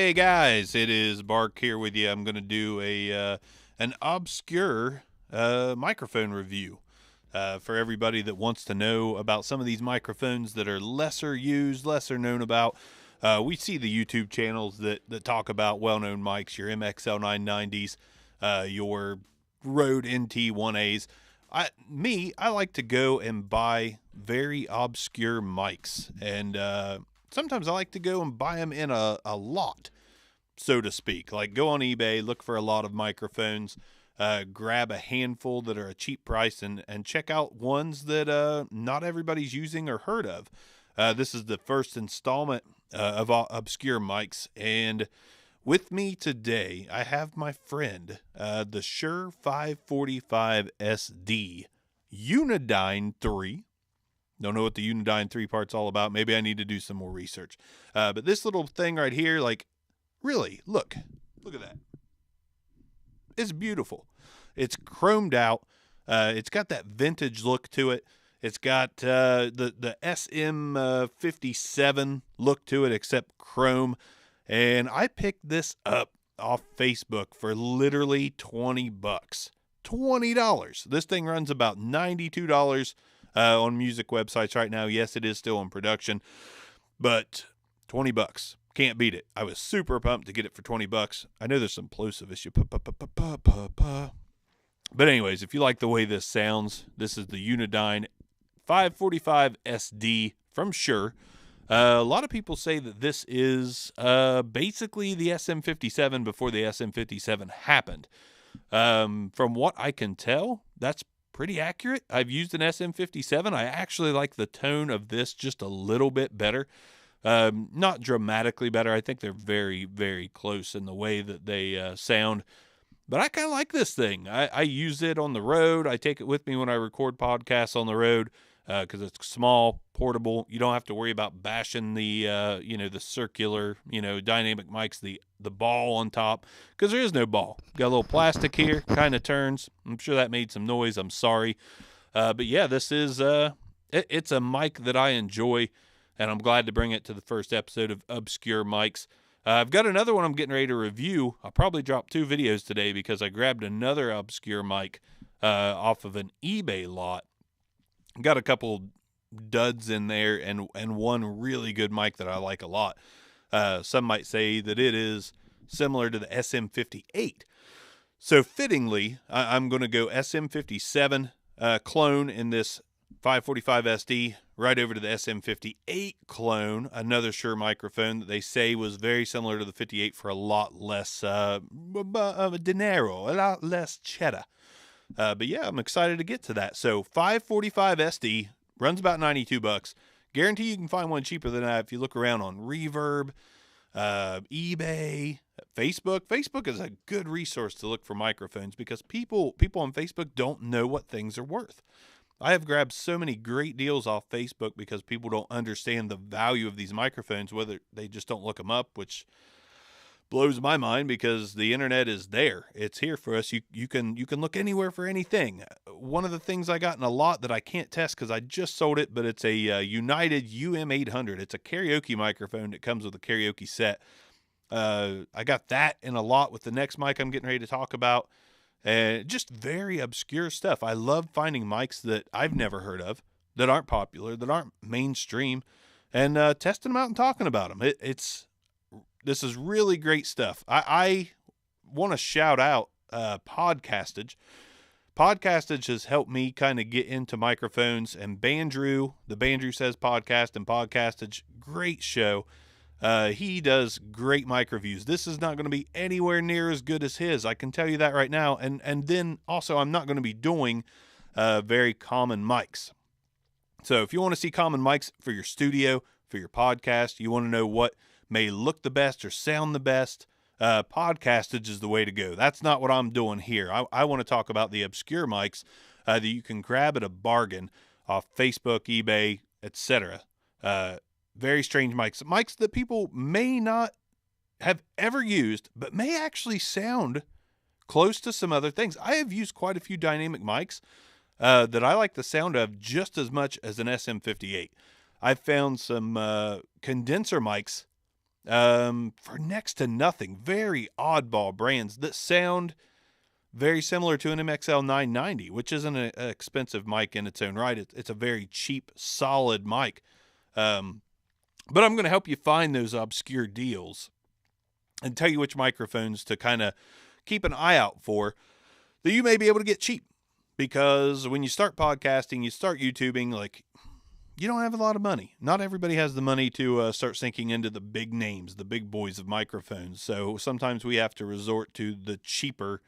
Hey guys, it is Bark here with you. I'm going to do an obscure microphone review for everybody that wants to know about some of these microphones that are lesser used, lesser known about. We see the YouTube channels that talk about well-known mics, your MXL 990s, your Rode NT1As. I like to go and buy very obscure mics, and sometimes I like to go and buy them in a lot, so to speak. Like go on eBay, look for a lot of microphones, grab a handful that are a cheap price, and check out ones that not everybody's using or heard of. This is the first installment of obscure mics, and with me today, I have my friend, the Shure 545SD Unidyne 3. Don't know what the Unidyne 3 part's all about. Maybe I need to do some more research. But this little thing right here, like, really, look at that. It's beautiful. It's chromed out. It's got that vintage look to it. It's got the SM57 look to it, except chrome. And I picked this up off Facebook for literally $20. $20. This thing runs about $92 on music websites right now. Yes, it is still in production, but $20. Can't beat it. I was super pumped to get it for $20. I know there's some plosive issue. But anyways, if you like the way this sounds, this is the Unidyne 545SD from Shure. A lot of people say that this is basically the SM57 before the SM57 happened. From what I can tell, that's pretty accurate. I've used an SM57. I actually like the tone of this just a little bit better. Not dramatically better. I think they're very, very close in the way that they sound. But I kind of like this thing. I use it on the road. I take it with me when I record podcasts on the road. Because it's small, portable. You don't have to worry about bashing the, the circular, dynamic mics, the ball on top, because there is no ball. Got a little plastic here, kind of turns. I'm sure that made some noise. I'm sorry. But yeah, this is, it's a mic that I enjoy, and I'm glad to bring it to the first episode of Obscure Mics. I've got another one I'm getting ready to review. I'll probably drop 2 videos today because I grabbed another obscure mic off of an eBay lot. Got a couple duds in there and one really good mic that I like a lot. Some might say that it is similar to the SM58. So fittingly, I'm going to go SM57 clone in this 545SD right over to the SM58 clone, another Shure microphone that they say was very similar to the 58 for a lot less dinero, a lot less cheddar. But yeah, I'm excited to get to that. So 545SD runs about $92. Guarantee you can find one cheaper than that if you look around on Reverb, eBay, Facebook. Facebook is a good resource to look for microphones because people on Facebook don't know what things are worth. I have grabbed so many great deals off Facebook because people don't understand the value of these microphones, whether they just don't look them up, which blows my mind because the internet is there. It's here for us. You can look anywhere for anything. One of the things I got in a lot that I can't test because I just sold it, but it's a United UM800. It's a karaoke microphone that comes with a karaoke set. I got that in a lot with the next mic I'm getting ready to talk about. And just very obscure stuff. I love finding mics that I've never heard of, that aren't popular, that aren't mainstream, and testing them out and talking about them. This is really great stuff. I want to shout out Podcastage. Podcastage has helped me kind of get into microphones, and Bandrew, the Bandrew Says podcast and Podcastage, great show. He does great mic reviews. This is not going to be anywhere near as good as his. I can tell you that right now. And then also I'm not going to be doing very common mics. So if you want to see common mics for your studio, for your podcast, you want to know what may look the best or sound the best, Podcastage is the way to go. That's not what I'm doing here. I want to talk about the obscure mics that you can grab at a bargain off Facebook, eBay, etc. Very strange mics that people may not have ever used, but may actually sound close to some other things. I have used quite a few dynamic mics that I like the sound of just as much as an SM58. I've found some condenser mics for next to nothing. Very oddball brands that sound very similar to an MXL 990, which isn't an expensive mic in its own right. It's a very cheap, solid mic. But I'm going to help you find those obscure deals and tell you which microphones to kind of keep an eye out for that you may be able to get cheap. Because when you start podcasting, you start YouTubing, like, you don't have a lot of money. Not everybody has the money to start sinking into the big names, the big boys of microphones. So sometimes we have to resort to the cheaper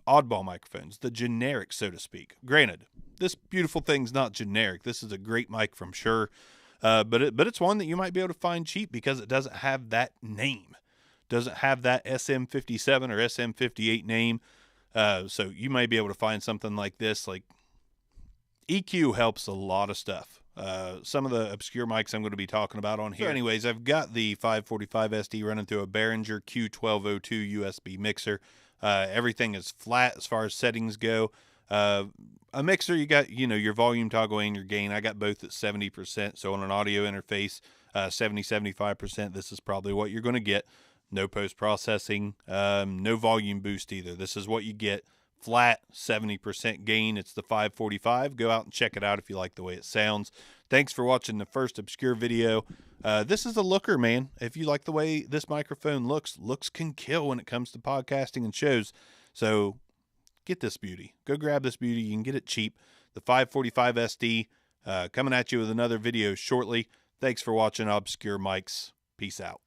oddball microphones, the generic, so to speak. Granted, this beautiful thing's not generic. This is a great mic from Shure, but it's one that you might be able to find cheap because it doesn't have that name. Doesn't have that SM57 or SM58 name. So you might be able to find something like this. Like, EQ helps a lot of stuff. Some of the obscure mics I'm going to be talking about on here. So anyways, I've got the 545SD running through a Behringer Q1202 USB mixer. Everything is flat as far as settings go. A mixer, you got, your volume toggle and your gain. I got both at 70%. So on an audio interface, 70-75%, this is probably what you're going to get. No post-processing, no volume boost either. This is what you get. Flat, 70% gain. It's the 545. Go out and check it out if you like the way it sounds. Thanks for watching the first obscure video. This is a looker, man. If you like the way this microphone looks can kill when it comes to podcasting and shows. So get this beauty. Go grab this beauty. You can get it cheap. The 545SD, coming at you with another video shortly. Thanks for watching Obscure Mics. Peace out.